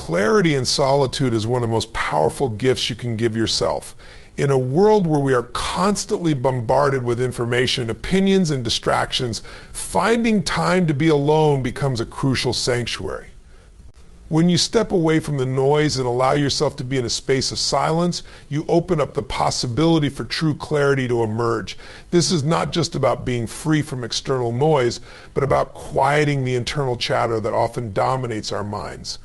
Clarity and solitude is one of the most powerful gifts you can give yourself. In a world where we are constantly bombarded with information, opinions, and distractions, finding time to be alone becomes a crucial sanctuary. When you step away from the noise and allow yourself to be in a space of silence, you open up the possibility for true clarity to emerge. This is not just about being free from external noise, but about quieting the internal chatter that often dominates our minds.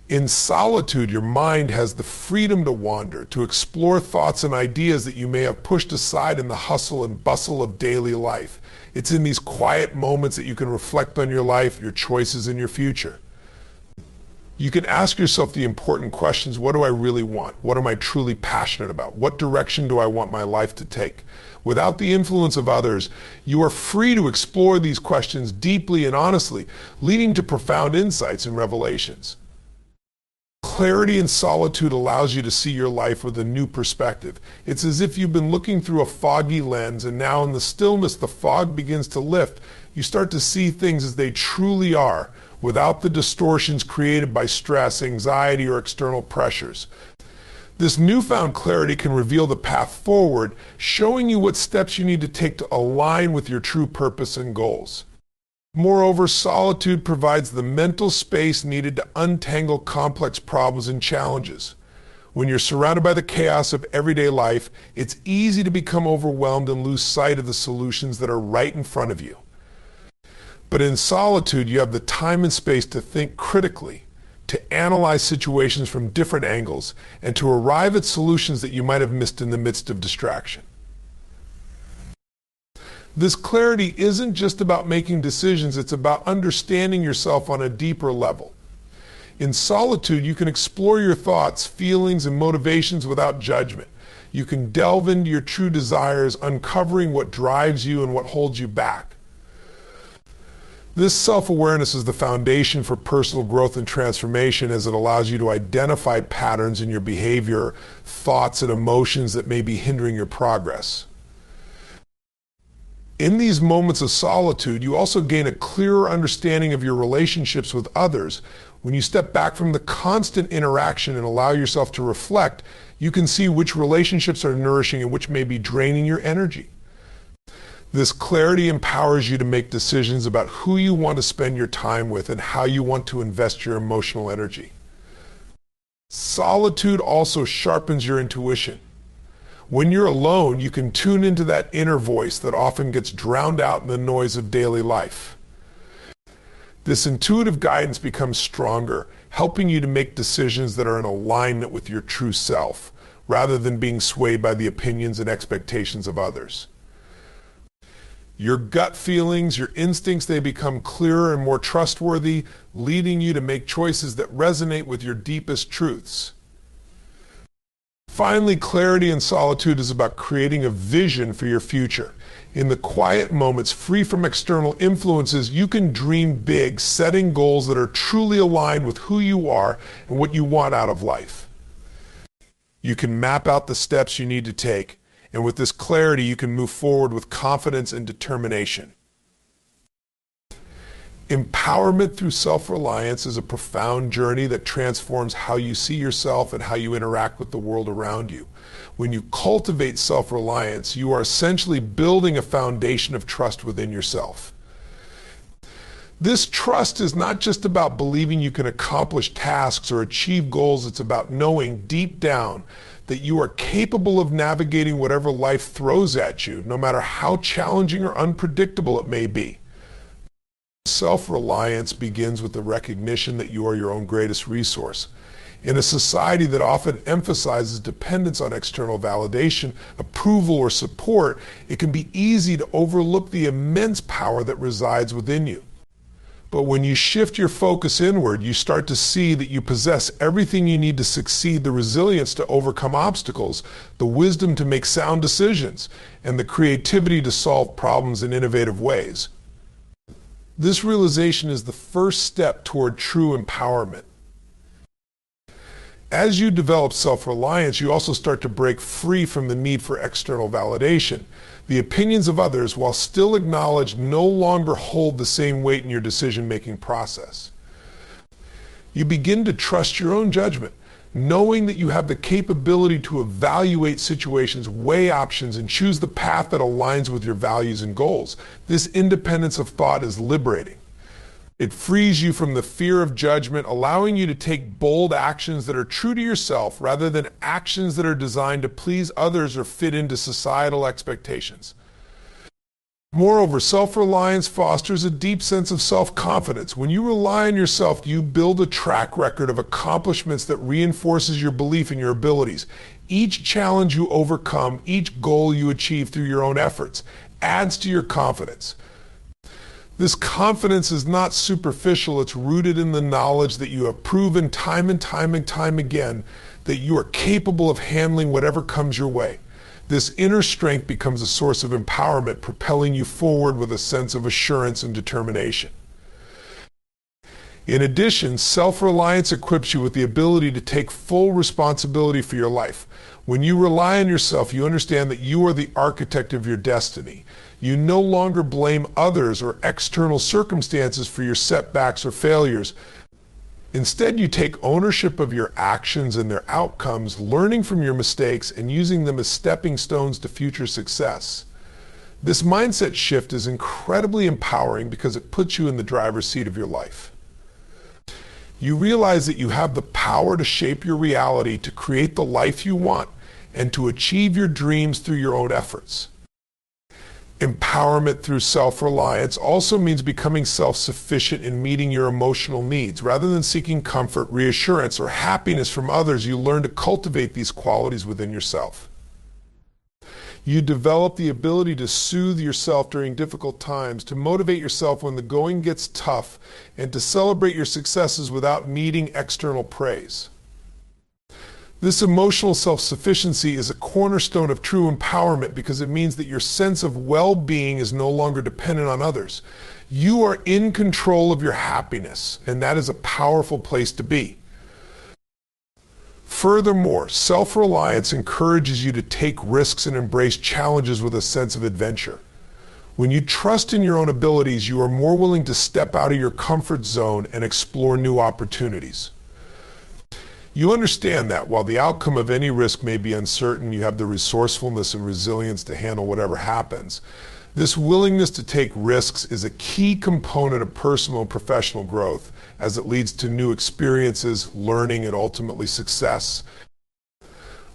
In solitude, your mind has the freedom to wander, to explore thoughts and ideas that you may have pushed aside in the hustle and bustle of daily life. It's in these quiet moments that you can reflect on your life, your choices, and your future. You can ask yourself the important questions: what do I really want? What am I truly passionate about? What direction do I want my life to take? Without the influence of others, you are free to explore these questions deeply and honestly, leading to profound insights and revelations. Clarity and solitude allows you to see your life with a new perspective. It's as if you've been looking through a foggy lens, and now in the stillness the fog begins to lift. You start to see things as they truly are, without the distortions created by stress, anxiety, or external pressures. This newfound clarity can reveal the path forward, showing you what steps you need to take to align with your true purpose and goals. Moreover, solitude provides the mental space needed to untangle complex problems and challenges. When you're surrounded by the chaos of everyday life, it's easy to become overwhelmed and lose sight of the solutions that are right in front of you. But in solitude, you have the time and space to think critically, to analyze situations from different angles, and to arrive at solutions that you might have missed in the midst of distraction. This clarity isn't just about making decisions, it's about understanding yourself on a deeper level. In solitude, you can explore your thoughts, feelings, and motivations without judgment. You can delve into your true desires, uncovering what drives you and what holds you back. This self-awareness is the foundation for personal growth and transformation, as it allows you to identify patterns in your behavior, thoughts, and emotions that may be hindering your progress. In these moments of solitude, you also gain a clearer understanding of your relationships with others. When you step back from the constant interaction and allow yourself to reflect, you can see which relationships are nourishing and which may be draining your energy. This clarity empowers you to make decisions about who you want to spend your time with and how you want to invest your emotional energy. Solitude also sharpens your intuition. When you're alone, you can tune into that inner voice that often gets drowned out in the noise of daily life. This intuitive guidance becomes stronger, helping you to make decisions that are in alignment with your true self, rather than being swayed by the opinions and expectations of others. Your gut feelings, your instincts, they become clearer and more trustworthy, leading you to make choices that resonate with your deepest truths. Finally, clarity and solitude is about creating a vision for your future. In the quiet moments, free from external influences, you can dream big, setting goals that are truly aligned with who you are and what you want out of life. You can map out the steps you need to take, and with this clarity, you can move forward with confidence and determination. Empowerment through self-reliance is a profound journey that transforms how you see yourself and how you interact with the world around you. When you cultivate self-reliance, you are essentially building a foundation of trust within yourself. This trust is not just about believing you can accomplish tasks or achieve goals. It's about knowing deep down that you are capable of navigating whatever life throws at you, no matter how challenging or unpredictable it may be. Self-reliance begins with the recognition that you are your own greatest resource. In a society that often emphasizes dependence on external validation, approval, or support, it can be easy to overlook the immense power that resides within you. But when you shift your focus inward, you start to see that you possess everything you need to succeed: the resilience to overcome obstacles, the wisdom to make sound decisions, and the creativity to solve problems in innovative ways. This realization is the first step toward true empowerment. As you develop self-reliance, you also start to break free from the need for external validation. The opinions of others, while still acknowledged, no longer hold the same weight in your decision-making process. You begin to trust your own judgment, knowing that you have the capability to evaluate situations, weigh options, and choose the path that aligns with your values and goals. This independence of thought is liberating. It frees you from the fear of judgment, allowing you to take bold actions that are true to yourself rather than actions that are designed to please others or fit into societal expectations. Moreover, self-reliance fosters a deep sense of self-confidence. When you rely on yourself, you build a track record of accomplishments that reinforces your belief in your abilities. Each challenge you overcome, each goal you achieve through your own efforts, adds to your confidence. This confidence is not superficial. It's rooted in the knowledge that you have proven time and time again that you are capable of handling whatever comes your way. This inner strength becomes a source of empowerment, propelling you forward with a sense of assurance and determination. In addition, self-reliance equips you with the ability to take full responsibility for your life. When you rely on yourself, you understand that you are the architect of your destiny. You no longer blame others or external circumstances for your setbacks or failures. Instead, you take ownership of your actions and their outcomes, learning from your mistakes and using them as stepping stones to future success. This mindset shift is incredibly empowering because it puts you in the driver's seat of your life. You realize that you have the power to shape your reality, to create the life you want, and to achieve your dreams through your own efforts. Empowerment through self-reliance also means becoming self-sufficient in meeting your emotional needs. Rather than seeking comfort, reassurance, or happiness from others, you learn to cultivate these qualities within yourself. You develop the ability to soothe yourself during difficult times, to motivate yourself when the going gets tough, and to celebrate your successes without needing external praise. This emotional self-sufficiency is a cornerstone of true empowerment because it means that your sense of well-being is no longer dependent on others. You are in control of your happiness, and that is a powerful place to be. Furthermore, self-reliance encourages you to take risks and embrace challenges with a sense of adventure. When you trust in your own abilities, you are more willing to step out of your comfort zone and explore new opportunities. You understand that while the outcome of any risk may be uncertain, you have the resourcefulness and resilience to handle whatever happens. This willingness to take risks is a key component of personal and professional growth, as it leads to new experiences, learning, and ultimately success.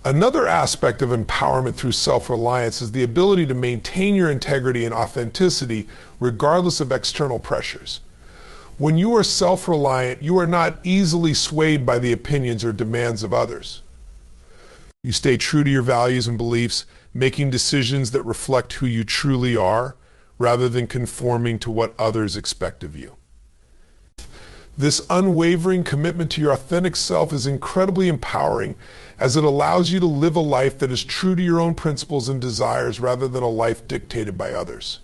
Another aspect of empowerment through self-reliance is the ability to maintain your integrity and authenticity regardless of external pressures. When you are self-reliant, you are not easily swayed by the opinions or demands of others. You stay true to your values and beliefs, making decisions that reflect who you truly are, rather than conforming to what others expect of you. This unwavering commitment to your authentic self is incredibly empowering, as it allows you to live a life that is true to your own principles and desires rather than a life dictated by others.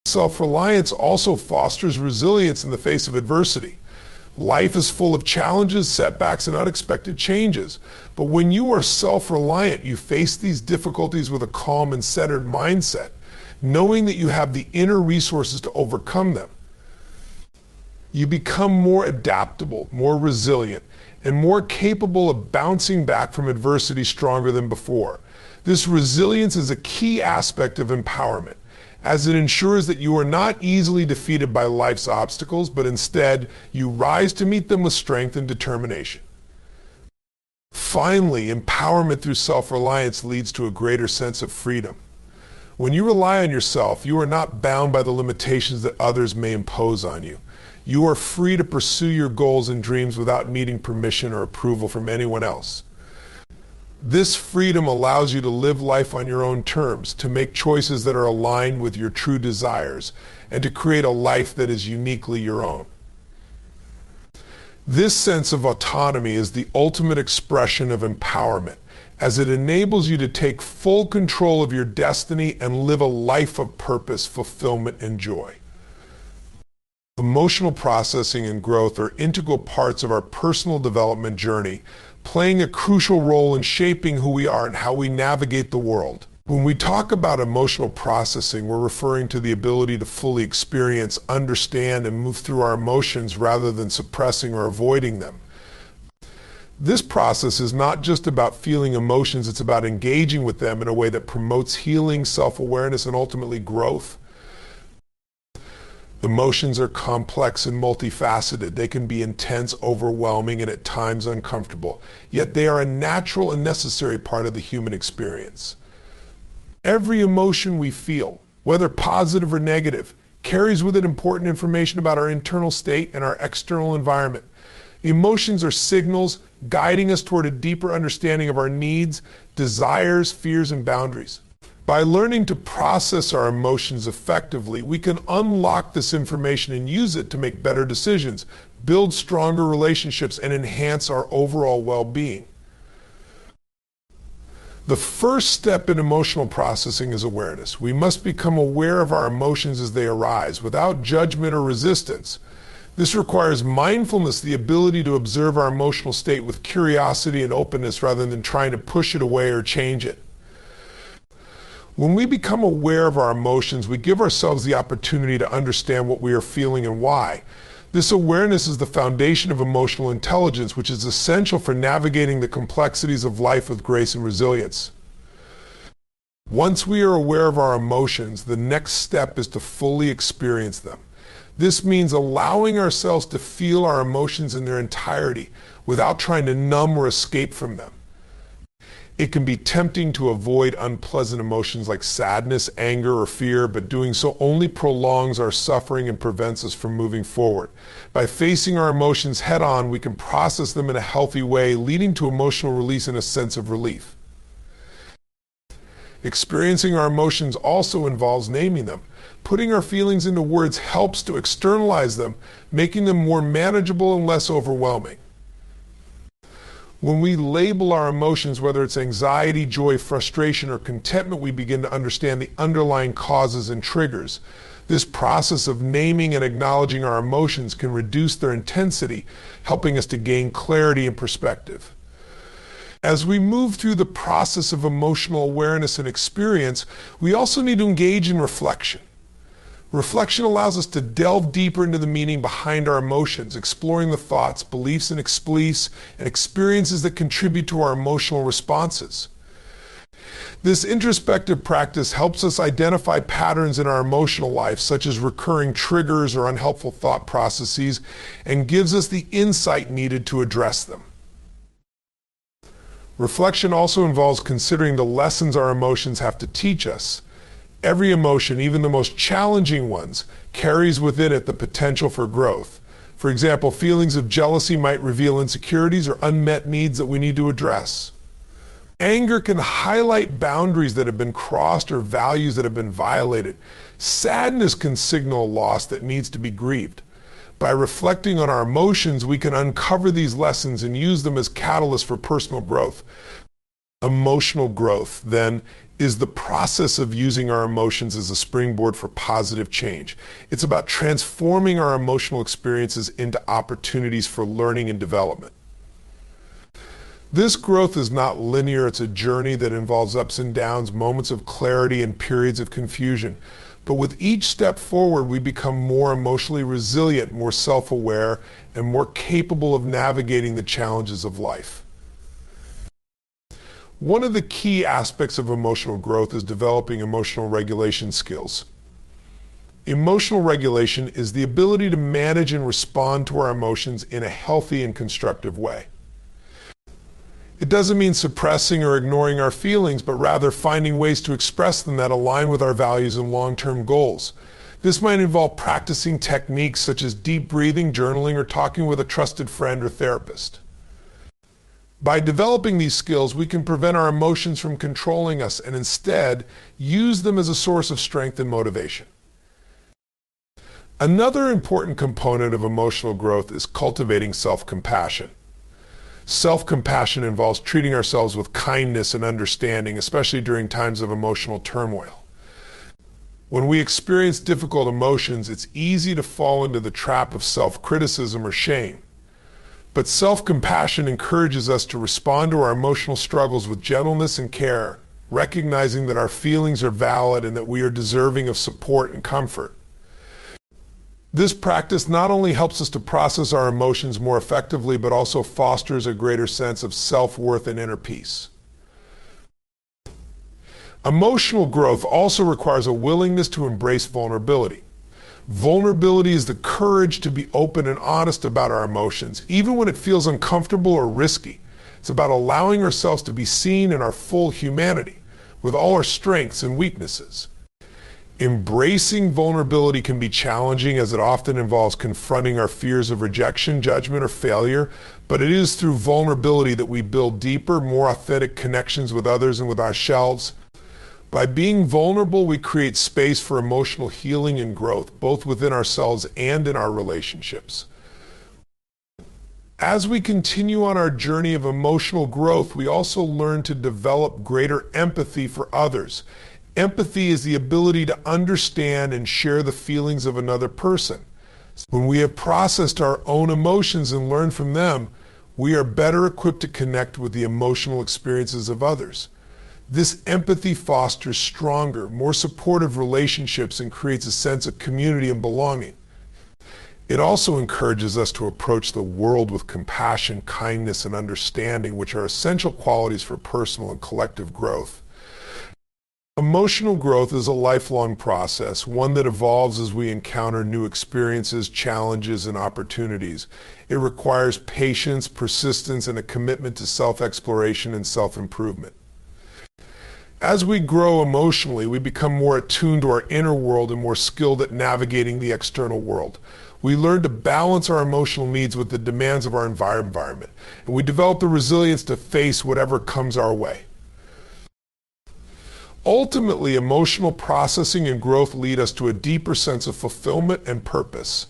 Self-reliance also fosters resilience in the face of adversity. Life is full of challenges, setbacks, and unexpected changes. But when you are self-reliant, you face these difficulties with a calm and centered mindset, knowing that you have the inner resources to overcome them. You become more adaptable, more resilient, and more capable of bouncing back from adversity stronger than before. This resilience is a key aspect of empowerment, as it ensures that you are not easily defeated by life's obstacles, but instead you rise to meet them with strength and determination. Finally, empowerment through self-reliance leads to a greater sense of freedom. When you rely on yourself, you are not bound by the limitations that others may impose on you. You are free to pursue your goals and dreams without needing permission or approval from anyone else. This freedom allows you to live life on your own terms, to make choices that are aligned with your true desires, and to create a life that is uniquely your own. This sense of autonomy is the ultimate expression of empowerment, as it enables you to take full control of your destiny and live a life of purpose, fulfillment, and joy. Emotional processing and growth are integral parts of our personal development journey, playing a crucial role in shaping who we are and how we navigate the world. When we talk about emotional processing, we're referring to the ability to fully experience, understand, and move through our emotions rather than suppressing or avoiding them. This process is not just about feeling emotions, it's about engaging with them in a way that promotes healing, self-awareness, and ultimately growth. Emotions are complex and multifaceted. They can be intense, overwhelming, and at times uncomfortable. Yet they are a natural and necessary part of the human experience. Every emotion we feel, whether positive or negative, carries with it important information about our internal state and our external environment. Emotions are signals guiding us toward a deeper understanding of our needs, desires, fears, and boundaries. By learning to process our emotions effectively, we can unlock this information and use it to make better decisions, build stronger relationships, and enhance our overall well-being. The first step in emotional processing is awareness. We must become aware of our emotions as they arise, without judgment or resistance. This requires mindfulness, the ability to observe our emotional state with curiosity and openness rather than trying to push it away or change it. When we become aware of our emotions, we give ourselves the opportunity to understand what we are feeling and why. This awareness is the foundation of emotional intelligence, which is essential for navigating the complexities of life with grace and resilience. Once we are aware of our emotions, the next step is to fully experience them. This means allowing ourselves to feel our emotions in their entirety without trying to numb or escape from them. It can be tempting to avoid unpleasant emotions like sadness, anger, or fear, but doing so only prolongs our suffering and prevents us from moving forward. By facing our emotions head-on, we can process them in a healthy way, leading to emotional release and a sense of relief. Experiencing our emotions also involves naming them. Putting our feelings into words helps to externalize them, making them more manageable and less overwhelming. When we label our emotions, whether it's anxiety, joy, frustration, or contentment, we begin to understand the underlying causes and triggers. This process of naming and acknowledging our emotions can reduce their intensity, helping us to gain clarity and perspective. As we move through the process of emotional awareness and experience, we also need to engage in reflection. Reflection allows us to delve deeper into the meaning behind our emotions, exploring the thoughts, beliefs, and experiences that contribute to our emotional responses. This introspective practice helps us identify patterns in our emotional life, such as recurring triggers or unhelpful thought processes, and gives us the insight needed to address them. Reflection also involves considering the lessons our emotions have to teach us. Every emotion, even the most challenging ones, carries within it the potential for growth. For example, feelings of jealousy might reveal insecurities or unmet needs that we need to address. Anger can highlight boundaries that have been crossed or values that have been violated. Sadness can signal loss that needs to be grieved. By reflecting on our emotions, we can uncover these lessons and use them as catalysts for personal growth. Emotional growth, then, is the process of using our emotions as a springboard for positive change. It's about transforming our emotional experiences into opportunities for learning and development. This growth is not linear. It's a journey that involves ups and downs, moments of clarity, and periods of confusion. But with each step forward, we become more emotionally resilient, more self-aware, and more capable of navigating the challenges of life. One of the key aspects of emotional growth is developing emotional regulation skills. Emotional regulation is the ability to manage and respond to our emotions in a healthy and constructive way. It doesn't mean suppressing or ignoring our feelings, but rather finding ways to express them that align with our values and long-term goals. This might involve practicing techniques such as deep breathing, journaling, or talking with a trusted friend or therapist. By developing these skills, we can prevent our emotions from controlling us and instead use them as a source of strength and motivation. Another important component of emotional growth is cultivating self-compassion. Self-compassion involves treating ourselves with kindness and understanding, especially during times of emotional turmoil. When we experience difficult emotions, it's easy to fall into the trap of self-criticism or shame. But self-compassion encourages us to respond to our emotional struggles with gentleness and care. recognizing that our feelings are valid and that we are deserving of support and comfort. This practice not only helps us to process our emotions more effectively, but also fosters a greater sense of self-worth and inner peace. Emotional growth also requires a willingness to embrace vulnerability. Vulnerability is the courage to be open and honest about our emotions, even when it feels uncomfortable or risky. It's about allowing ourselves to be seen in our full humanity, with all our strengths and weaknesses. Embracing vulnerability can be challenging, as it often involves confronting our fears of rejection, judgment, or failure, but it is through vulnerability that we build deeper, more authentic connections with others and with ourselves. By being vulnerable, we create space for emotional healing and growth, both within ourselves and in our relationships. As we continue on our journey of emotional growth, we also learn to develop greater empathy for others. Empathy is the ability to understand and share the feelings of another person. When we have processed our own emotions and learned from them, we are better equipped to connect with the emotional experiences of others. This empathy fosters stronger, more supportive relationships and creates a sense of community and belonging. It also encourages us to approach the world with compassion, kindness, and understanding, which are essential qualities for personal and collective growth. Emotional growth is a lifelong process, one that evolves as we encounter new experiences, challenges, and opportunities. It requires patience, persistence, and a commitment to self-exploration and self-improvement. As we grow emotionally, we become more attuned to our inner world and more skilled at navigating the external world. We learn to balance our emotional needs with the demands of our environment, and we develop the resilience to face whatever comes our way. Ultimately, emotional processing and growth lead us to a deeper sense of fulfillment and purpose.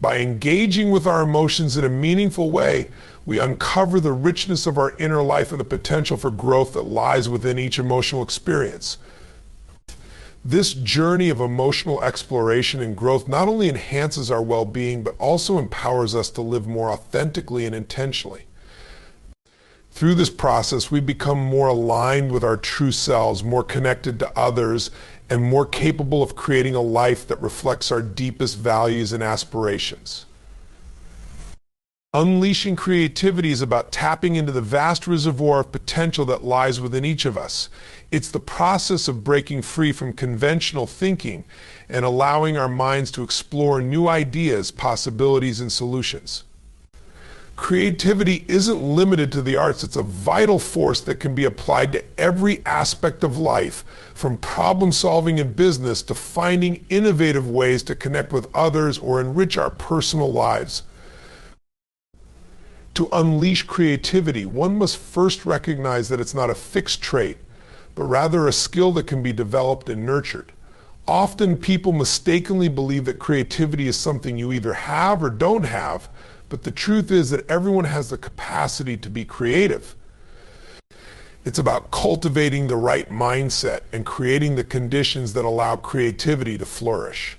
By engaging with our emotions in a meaningful way, we uncover the richness of our inner life and the potential for growth that lies within each emotional experience. This journey of emotional exploration and growth not only enhances our well-being, but also empowers us to live more authentically and intentionally. Through this process, we become more aligned with our true selves, more connected to others, and more capable of creating a life that reflects our deepest values and aspirations. Unleashing creativity is about tapping into the vast reservoir of potential that lies within each of us. It's the process of breaking free from conventional thinking and allowing our minds to explore new ideas, possibilities, and solutions. Creativity isn't limited to the arts. It's a vital force that can be applied to every aspect of life, from problem solving in business to finding innovative ways to connect with others or enrich our personal lives. To unleash creativity, one must first recognize that it's not a fixed trait, but rather a skill that can be developed and nurtured. Often people mistakenly believe that creativity is something you either have or don't have, but the truth is that everyone has the capacity to be creative. It's about cultivating the right mindset and creating the conditions that allow creativity to flourish.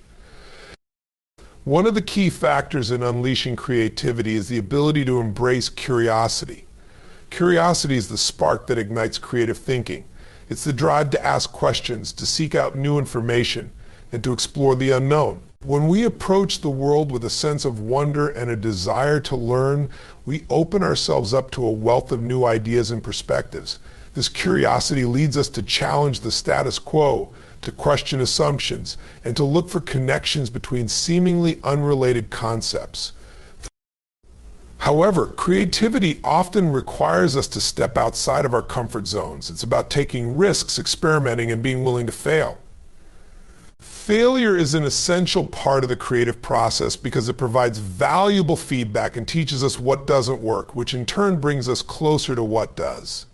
One of the key factors in unleashing creativity is the ability to embrace curiosity. Curiosity is the spark that ignites creative thinking. It's the drive to ask questions, to seek out new information, and to explore the unknown. When we approach the world with a sense of wonder and a desire to learn, we open ourselves up to a wealth of new ideas and perspectives. This curiosity leads us to challenge the status quo, to question assumptions, and to look for connections between seemingly unrelated concepts. However, creativity often requires us to step outside of our comfort zones. It's about taking risks, experimenting, and being willing to fail. Failure is an essential part of the creative process because it provides valuable feedback and teaches us what doesn't work, which in turn brings us closer to what does.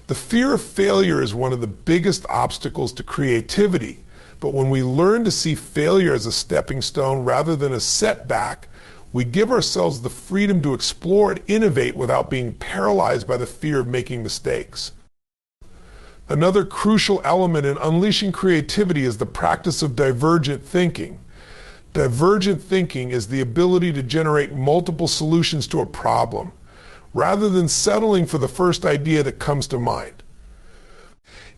The fear of failure is one of the biggest obstacles to creativity, but when we learn to see failure as a stepping stone rather than a setback, we give ourselves the freedom to explore and innovate without being paralyzed by the fear of making mistakes. Another crucial element in unleashing creativity is the practice of divergent thinking. Divergent thinking is the ability to generate multiple solutions to a problem, rather than settling for the first idea that comes to mind.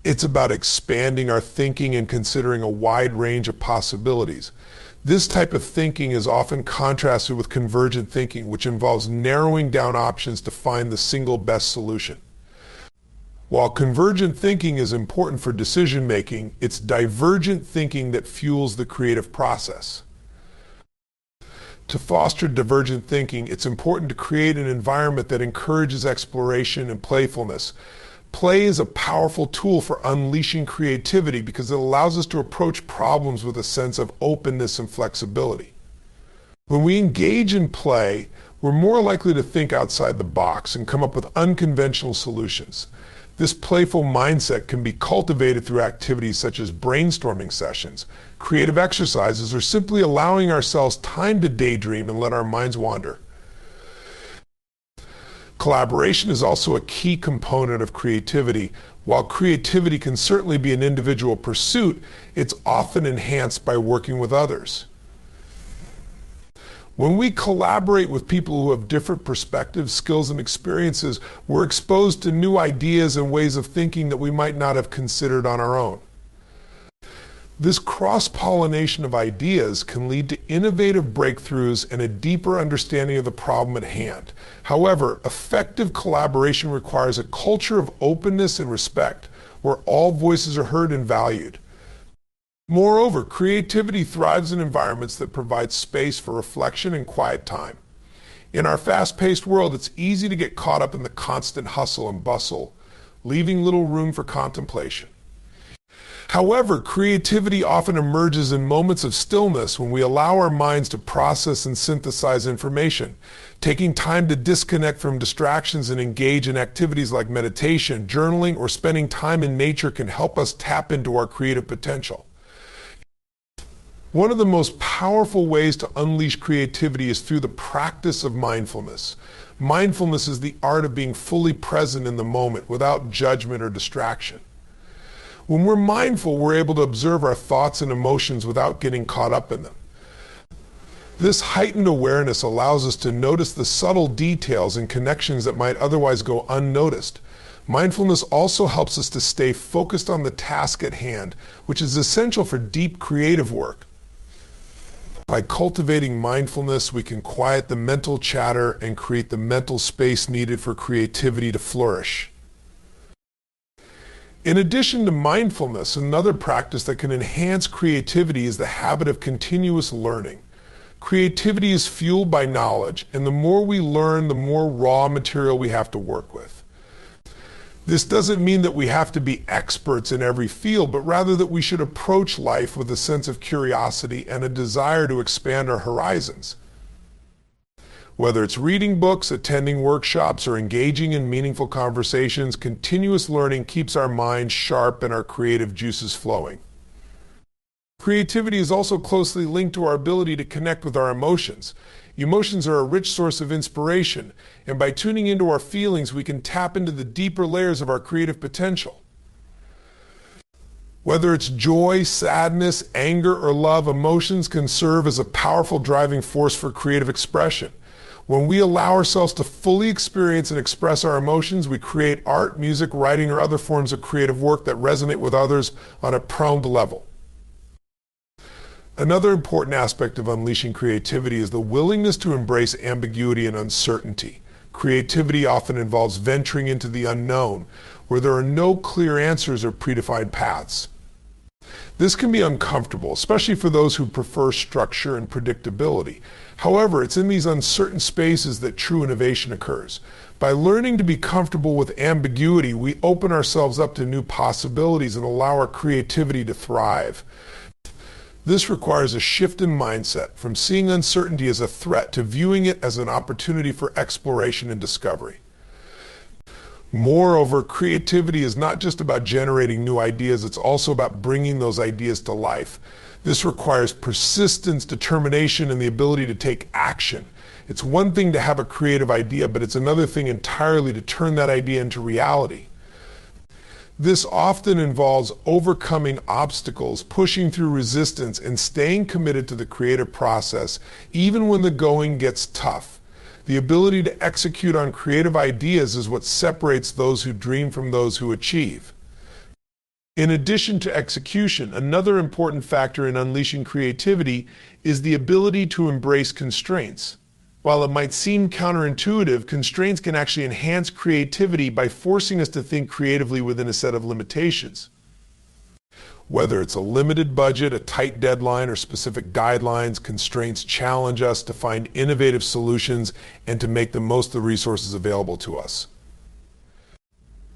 It's about expanding our thinking and considering a wide range of possibilities. This type of thinking is often contrasted with convergent thinking, which involves narrowing down options to find the single best solution. While convergent thinking is important for decision making, it's divergent thinking that fuels the creative process. To foster divergent thinking, it's important to create an environment that encourages exploration and playfulness. Play is a powerful tool for unleashing creativity because it allows us to approach problems with a sense of openness and flexibility. When we engage in play, we're more likely to think outside the box and come up with unconventional solutions. This playful mindset can be cultivated through activities such as brainstorming sessions, creative exercises, or simply allowing ourselves time to daydream and let our minds wander. Collaboration is also a key component of creativity. While creativity can certainly be an individual pursuit, it's often enhanced by working with others. When we collaborate with people who have different perspectives, skills, and experiences, we're exposed to new ideas and ways of thinking that we might not have considered on our own. This cross-pollination of ideas can lead to innovative breakthroughs and a deeper understanding of the problem at hand. However, effective collaboration requires a culture of openness and respect, where all voices are heard and valued. Moreover, creativity thrives in environments that provide space for reflection and quiet time. In our fast-paced world, it's easy to get caught up in the constant hustle and bustle, leaving little room for contemplation. However, creativity often emerges in moments of stillness when we allow our minds to process and synthesize information. Taking time to disconnect from distractions and engage in activities like meditation, journaling, or spending time in nature can help us tap into our creative potential. One of the most powerful ways to unleash creativity is through the practice of mindfulness. Mindfulness is the art of being fully present in the moment without judgment or distraction. When we're mindful, we're able to observe our thoughts and emotions without getting caught up in them. This heightened awareness allows us to notice the subtle details and connections that might otherwise go unnoticed. Mindfulness also helps us to stay focused on the task at hand, which is essential for deep creative work. By cultivating mindfulness, we can quiet the mental chatter and create the mental space needed for creativity to flourish. In addition to mindfulness, another practice that can enhance creativity is the habit of continuous learning. Creativity is fueled by knowledge, and the more we learn, the more raw material we have to work with. This doesn't mean that we have to be experts in every field, but rather that we should approach life with a sense of curiosity and a desire to expand our horizons. Whether it's reading books, attending workshops, or engaging in meaningful conversations, continuous learning keeps our minds sharp and our creative juices flowing. Creativity is also closely linked to our ability to connect with our emotions. Emotions are a rich source of inspiration, and by tuning into our feelings, we can tap into the deeper layers of our creative potential. Whether it's joy, sadness, anger, or love, emotions can serve as a powerful driving force for creative expression. When we allow ourselves to fully experience and express our emotions, we create art, music, writing, or other forms of creative work that resonate with others on a profound level. Another important aspect of unleashing creativity is the willingness to embrace ambiguity and uncertainty. Creativity often involves venturing into the unknown, where there are no clear answers or predefined paths. This can be uncomfortable, especially for those who prefer structure and predictability. However, it's in these uncertain spaces that true innovation occurs. By learning to be comfortable with ambiguity, we open ourselves up to new possibilities and allow our creativity to thrive. This requires a shift in mindset from seeing uncertainty as a threat to viewing it as an opportunity for exploration and discovery. Moreover, creativity is not just about generating new ideas, it's also about bringing those ideas to life. This requires persistence, determination, and the ability to take action. It's one thing to have a creative idea, but it's another thing entirely to turn that idea into reality. This often involves overcoming obstacles, pushing through resistance, and staying committed to the creative process, even when the going gets tough. The ability to execute on creative ideas is what separates those who dream from those who achieve. In addition to execution, another important factor in unleashing creativity is the ability to embrace constraints. While it might seem counterintuitive, constraints can actually enhance creativity by forcing us to think creatively within a set of limitations. Whether it's a limited budget, a tight deadline, or specific guidelines, constraints challenge us to find innovative solutions and to make the most of the resources available to us.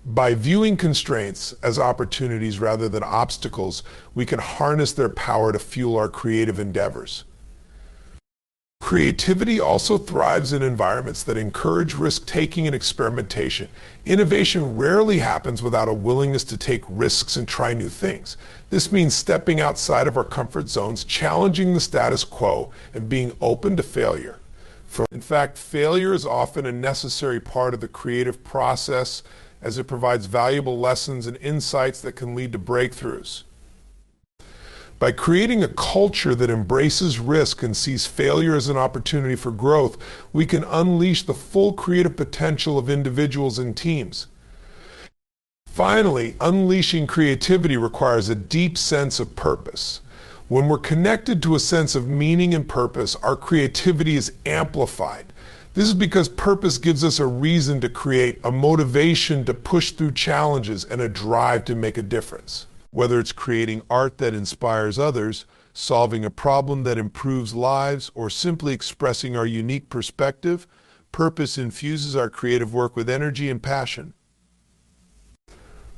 By viewing constraints as opportunities rather than obstacles, we can harness their power to fuel our creative endeavors. Creativity also thrives in environments that encourage risk-taking and experimentation. Innovation rarely happens without a willingness to take risks and try new things. This means stepping outside of our comfort zones, challenging the status quo, and being open to failure. In fact, failure is often a necessary part of the creative process, as it provides valuable lessons and insights that can lead to breakthroughs. By creating a culture that embraces risk and sees failure as an opportunity for growth, we can unleash the full creative potential of individuals and teams. Finally, unleashing creativity requires a deep sense of purpose. When we're connected to a sense of meaning and purpose, our creativity is amplified. This is because purpose gives us a reason to create, a motivation to push through challenges, and a drive to make a difference. Whether it's creating art that inspires others, solving a problem that improves lives, or simply expressing our unique perspective, purpose infuses our creative work with energy and passion.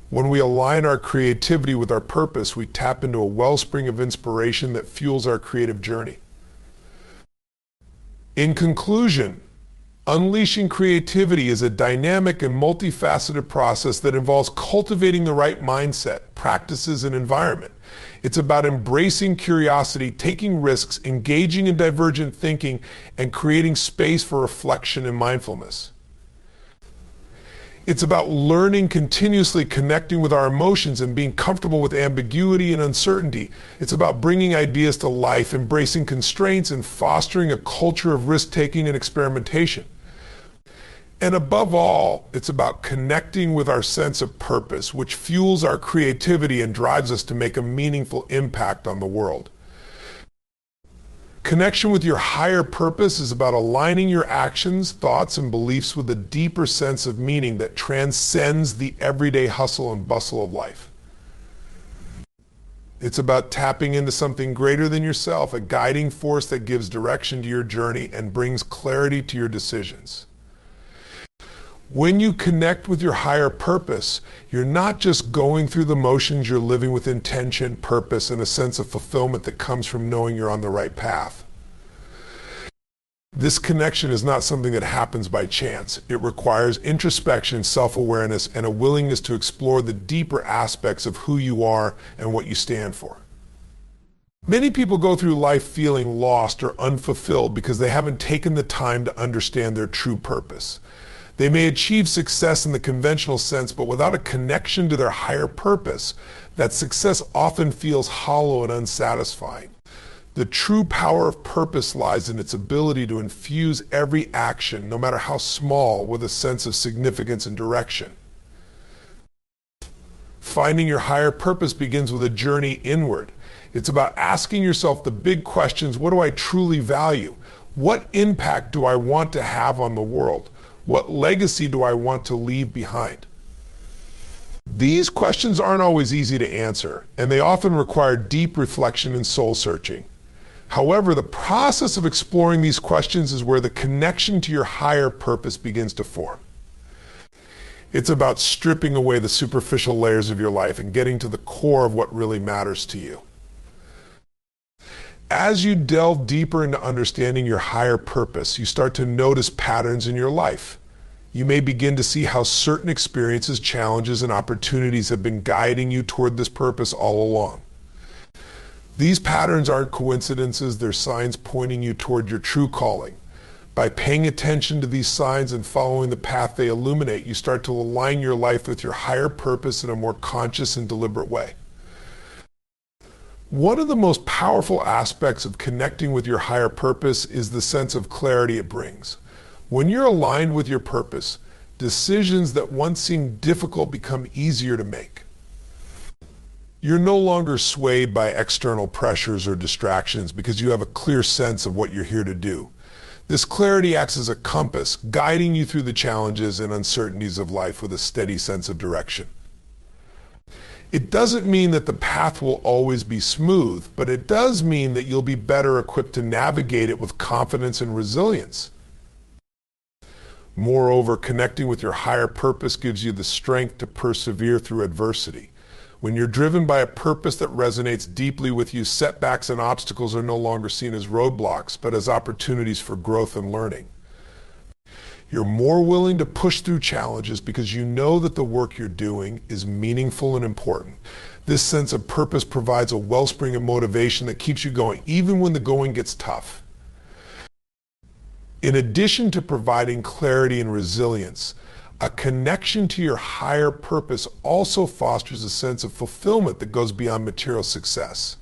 When we align our creativity with our purpose, we tap into a wellspring of inspiration that fuels our creative journey. In conclusion, unleashing creativity is a dynamic and multifaceted process that involves cultivating the right mindset, practices, and environment. It's about embracing curiosity, taking risks, engaging in divergent thinking, and creating space for reflection and mindfulness. It's about learning, continuously connecting with our emotions, and being comfortable with ambiguity and uncertainty. It's about bringing ideas to life, embracing constraints, and fostering a culture of risk-taking and experimentation. And above all, it's about connecting with our sense of purpose, which fuels our creativity and drives us to make a meaningful impact on the world. Connection with your higher purpose is about aligning your actions, thoughts, and beliefs with a deeper sense of meaning that transcends the everyday hustle and bustle of life. It's about tapping into something greater than yourself, a guiding force that gives direction to your journey and brings clarity to your decisions. When you connect with your higher purpose, you're not just going through the motions, you're living with intention, purpose, and a sense of fulfillment that comes from knowing you're on the right path. This connection is not something that happens by chance. It requires introspection, self-awareness, and a willingness to explore the deeper aspects of who you are and what you stand for. Many people go through life feeling lost or unfulfilled because they haven't taken the time to understand their true purpose. They may achieve success in the conventional sense, but without a connection to their higher purpose, that success often feels hollow and unsatisfying. The true power of purpose lies in its ability to infuse every action, no matter how small, with a sense of significance and direction. Finding your higher purpose begins with a journey inward. It's about asking yourself the big questions: what do I truly value? What impact do I want to have on the world? What legacy do I want to leave behind? These questions aren't always easy to answer, and they often require deep reflection and soul searching. However, the process of exploring these questions is where the connection to your higher purpose begins to form. It's about stripping away the superficial layers of your life and getting to the core of what really matters to you. As you delve deeper into understanding your higher purpose, you start to notice patterns in your life. You may begin to see how certain experiences, challenges, and opportunities have been guiding you toward this purpose all along. These patterns aren't coincidences, they're signs pointing you toward your true calling. By paying attention to these signs and following the path they illuminate, you start to align your life with your higher purpose in a more conscious and deliberate way. One of the most powerful aspects of connecting with your higher purpose is the sense of clarity it brings. When you're aligned with your purpose, decisions that once seemed difficult become easier to make. You're no longer swayed by external pressures or distractions because you have a clear sense of what you're here to do. This clarity acts as a compass, guiding you through the challenges and uncertainties of life with a steady sense of direction. It doesn't mean that the path will always be smooth, but it does mean that you'll be better equipped to navigate it with confidence and resilience. Moreover, connecting with your higher purpose gives you the strength to persevere through adversity. When you're driven by a purpose that resonates deeply with you, setbacks and obstacles are no longer seen as roadblocks, but as opportunities for growth and learning. You're more willing to push through challenges because you know that the work you're doing is meaningful and important. This sense of purpose provides a wellspring of motivation that keeps you going, even when the going gets tough. In addition to providing clarity and resilience, a connection to your higher purpose also fosters a sense of fulfillment that goes beyond material success.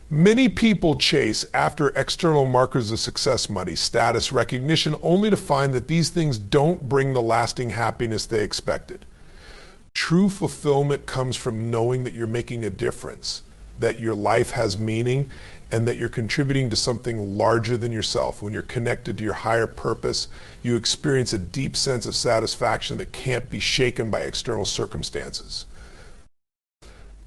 Many people chase after external markers of success, money, status, recognition, only to find that these things don't bring the lasting happiness they expected. True fulfillment comes from knowing that you're making a difference, that your life has meaning, and that you're contributing to something larger than yourself. When you're connected to your higher purpose, you experience a deep sense of satisfaction that can't be shaken by external circumstances.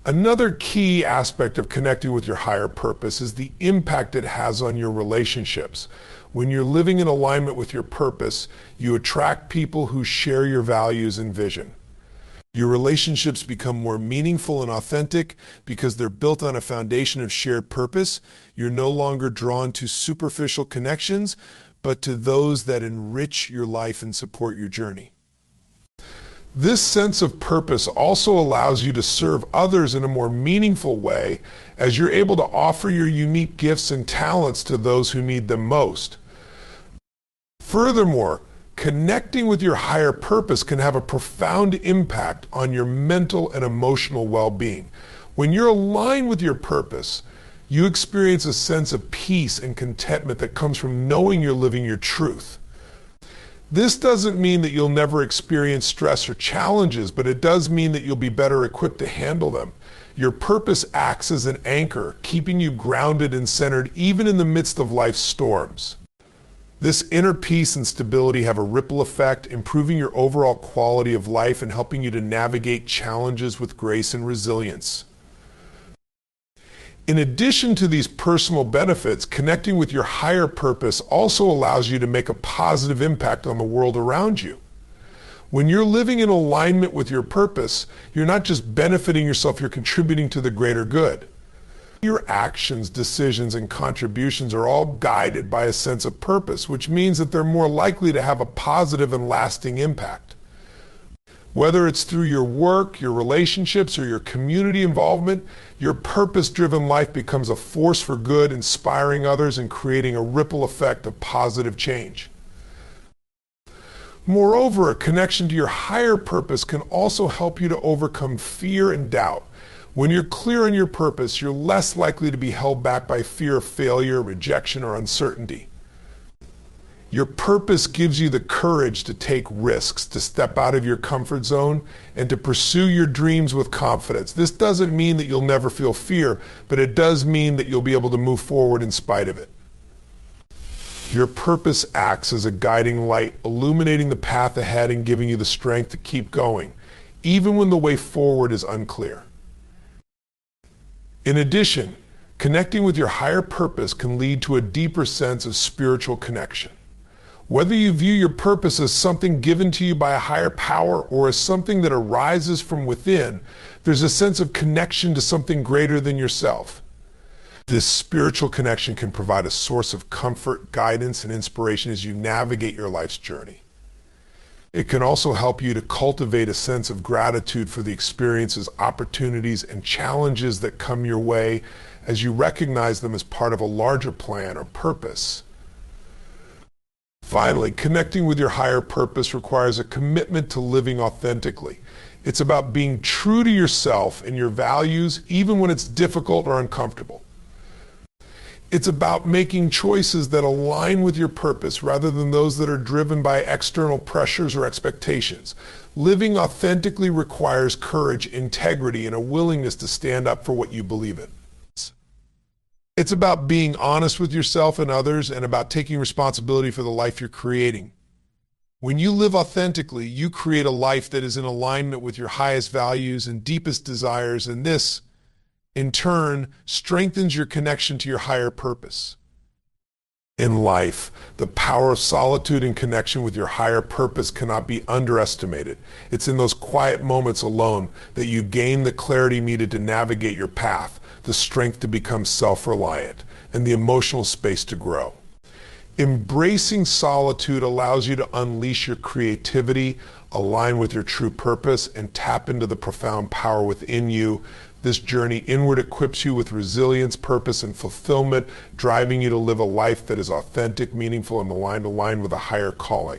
Another key aspect of connecting with your higher purpose is the impact it has on your relationships. When you're living in alignment with your purpose, you attract people who share your values and vision. Your relationships become more meaningful and authentic because they're built on a foundation of shared purpose. You're no longer drawn to superficial connections, but to those that enrich your life and support your journey. This sense of purpose also allows you to serve others in a more meaningful way as you're able to offer your unique gifts and talents to those who need them most. Furthermore, connecting with your higher purpose can have a profound impact on your mental and emotional well-being. When you're aligned with your purpose, you experience a sense of peace and contentment that comes from knowing you're living your truth. This doesn't mean that you'll never experience stress or challenges, but it does mean that you'll be better equipped to handle them. Your purpose acts as an anchor, keeping you grounded and centered even in the midst of life's storms. This inner peace and stability have a ripple effect, improving your overall quality of life and helping you to navigate challenges with grace and resilience. In addition to these personal benefits, connecting with your higher purpose also allows you to make a positive impact on the world around you. When you're living in alignment with your purpose, you're not just benefiting yourself, you're contributing to the greater good. Your actions, decisions, and contributions are all guided by a sense of purpose, which means that they're more likely to have a positive and lasting impact. Whether it's through your work, your relationships, or your community involvement, your purpose-driven life becomes a force for good, inspiring others and creating a ripple effect of positive change. Moreover, a connection to your higher purpose can also help you to overcome fear and doubt. When you're clear on your purpose, you're less likely to be held back by fear of failure, rejection, or uncertainty. Your purpose gives you the courage to take risks, to step out of your comfort zone, and to pursue your dreams with confidence. This doesn't mean that you'll never feel fear, but it does mean that you'll be able to move forward in spite of it. Your purpose acts as a guiding light, illuminating the path ahead and giving you the strength to keep going, even when the way forward is unclear. In addition, connecting with your higher purpose can lead to a deeper sense of spiritual connection. Whether you view your purpose as something given to you by a higher power or as something that arises from within, there's a sense of connection to something greater than yourself. This spiritual connection can provide a source of comfort, guidance, and inspiration as you navigate your life's journey. It can also help you to cultivate a sense of gratitude for the experiences, opportunities, and challenges that come your way as you recognize them as part of a larger plan or purpose. Finally, connecting with your higher purpose requires a commitment to living authentically. It's about being true to yourself and your values, even when it's difficult or uncomfortable. It's about making choices that align with your purpose rather than those that are driven by external pressures or expectations. Living authentically requires courage, integrity, and a willingness to stand up for what you believe in. It's about being honest with yourself and others and about taking responsibility for the life you're creating. When you live authentically, you create a life that is in alignment with your highest values and deepest desires, and this, in turn, strengthens your connection to your higher purpose. In life, the power of solitude and connection with your higher purpose cannot be underestimated. It's in those quiet moments alone that you gain the clarity needed to navigate your path, the strength to become self-reliant, and the emotional space to grow. Embracing solitude allows you to unleash your creativity, align with your true purpose, and tap into the profound power within you. This journey inward equips you with resilience, purpose, and fulfillment, driving you to live a life that is authentic, meaningful, and aligned with a higher calling.